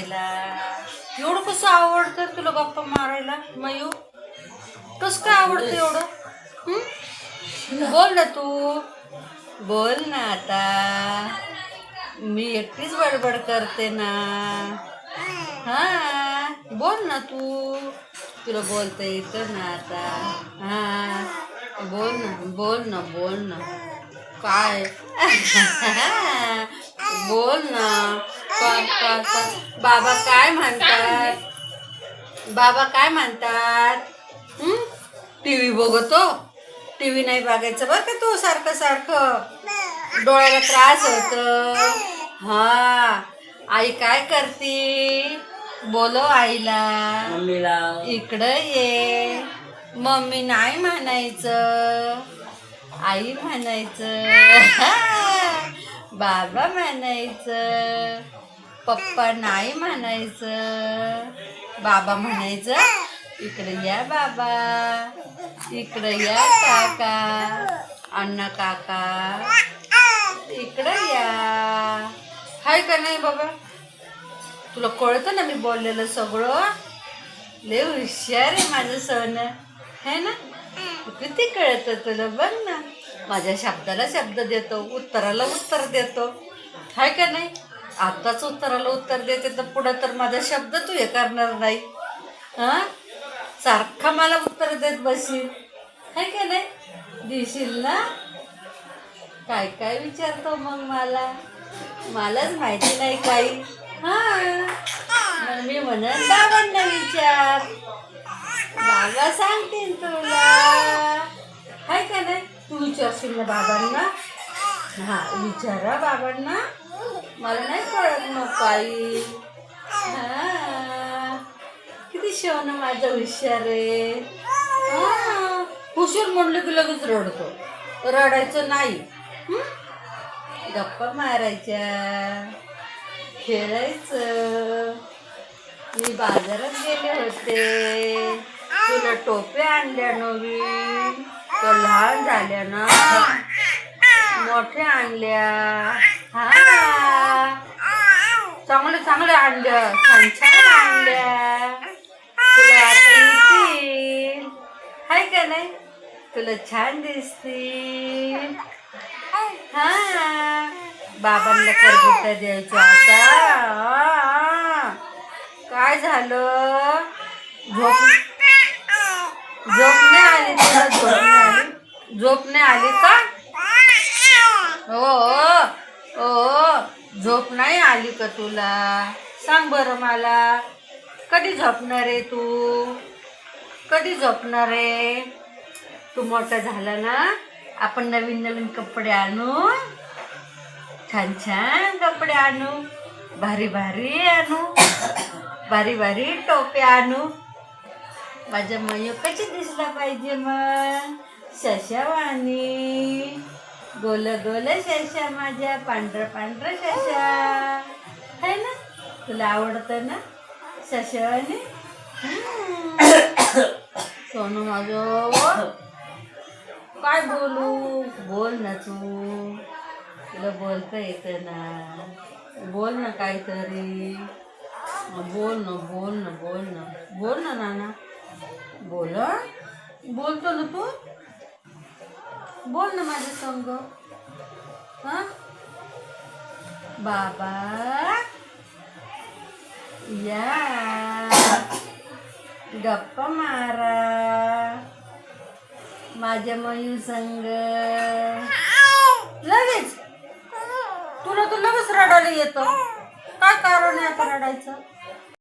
मारायला. एवढं कसं आवडतं तुला गप्पा मारायला मयू? कसं काय आवडतं एवढं? बोल ना तू, बोल ना आता. मी एकटीच बडबड करते ना. हा बोल ना तू, तुला बोलता येतं ना आता. हा बोल ना बोल ना बोल ना. काय बोल ना. बाबा काय म्हणतात? बाबा काय म्हणतात? टीव्ही बघतो. टीव्ही नाही बघायचं बरं का तू सारखं सारखं, डोळ्याला त्रास होत. हा आई काय करते? बोलो आईला, मम्मीला. इकडं ये. मम्मी नाही म्हणायचं, आई म्हणायचं. बाबा म्हणायचं, पप्पा नाही म्हणायचं, बाबा म्हणायचं. इकडे या बाबा, इकडे या काका, अण्णा काका, इकडे या. हाय का नाही बाबा? तुला कळतं ना मी बोललेलं सगळं? लय हुशार आहे माझं सोनं, है ना? किती कळतं तुला, बघ ना. माझ्या शब्दाला शब्द देतो, उत्तराला उत्तर देतो, हाय का नाही? आत्ताच उत्तराला उत्तर देते तर पुढं तर माझा शब्द तू हे करणार नाही. हां, सारखा मला उत्तर देत बसील, हाय का नाही? देशील ना? काय काय विचारतो मग मलाच माहिती नाही काही. हां, मी म्हणन बाबांना विचार, बाबा सांगतील तुला, हाय का नाही? तू विचारशील ना बाबांना? हा विचारा बाबांना, मला नाही कळत मग काही. हा किती शोन माझं हुशार आहे. हा हुशार म्हणलं की लगेच रडतो. रडायचं नाही, गप्पा मारायच्या, खेळायचं. मी बाजारात गेले होते, तुला टोप्या आणल्या नवीन, तर लहान झाल्या ना मोठ्या आणल्या. हा चांगले चांगले आणल्या, छान छान आणल्या. तुला आता येतील, हाय का नाही? तुला छान दिसतील. हा बाबांना करबुटा द्यायचं आता. काय झालं? झोप नाही आली तुला? झोप नाही आली का? झोप नाही आली का तुला? सांग बरं मला, कधी झोपणार आहे तू? कधी झोपणार आहे? तू मोठा झाला ना, आपण नवीन नवीन कपडे आणू, छान छान कपडे आणू, भारी भारी आणू, भारी भारी टोप्या आणू. माझ्या मयू कशी दिसला पाहिजे मग? शशावाणी, गोल गोल शशा, माझ्या पांढरा पांढरा शशा, है ना? तुला आवडतं ना शशावाणी? सोनू माझं, काय बोलू? बोल ना तू, तुला बोलता येतं ना, बोल ना काहीतरी. बोल ना बोल ना बोल ना बोल ना नाना, बोल. बोलतो ना तू, बोल ना माझ्या संग. हा बाबा या, गप्पा मारा माझ्या मयू संग. लगेच तुला तर लगेच रडायला येतं, काय कारण आहे आता रडायचं?